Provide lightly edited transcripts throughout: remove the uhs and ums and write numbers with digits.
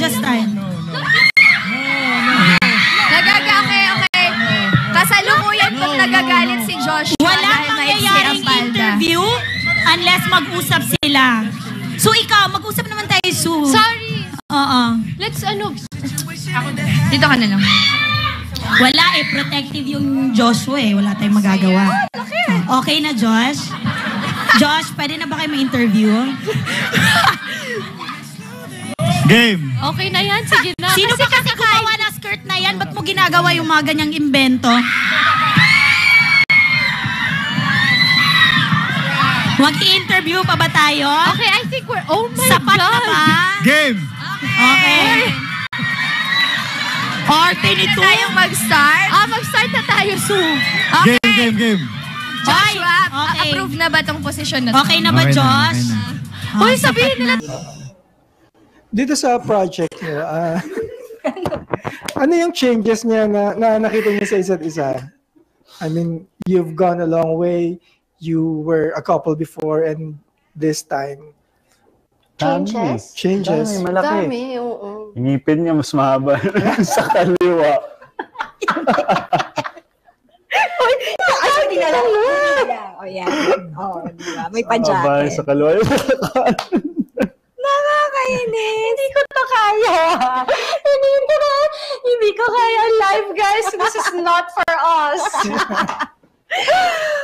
just time. Okay. Kasalukuyan pag nagagalit si Joshua. Wala mangyayaring interview unless mag-usap sila. So ikaw, mag-usap naman tayo, Sue. Sorry. Oo. Let's dito ka na lang. Wala protective yung Joshua Wala tayong magagawa. Okay na, Josh? Josh, pwede na ba kayo ma-interview? Game! Okay na yan, sige na. Sino ba kasi gumawa ng skirt na yan? Ba't mo ginagawa yung mga ganyang imbento? Mag-i-interview pa ba tayo? Okay, I think we're... Oh my Sapat God! na ba? Game! Okay. Party nito. Tayong mag-start? Mag-start na tayo, Sue. Okay. Game! Joshua, Okay. approve na ba tong position na to? Okay na ba, Okay na, Josh? okay Hoy, sabihin nila... Dito sa project niyo, ano yung changes niya na nakita niyo sa isa't isa? I mean, you've gone a long way. You were a couple before and this time. Changes? Changes. Dami, malaki. Dami, oo. Yung ngipin niya mas mahaba sa kaliwa. Ay, hindi na lang. O yan. O, diba? May Mahaba pa-jacket. sa kaliwa. Nakakainis. Hindi ko to kaya. Hindi ko kaya live, guys. This is not for us.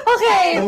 Okay.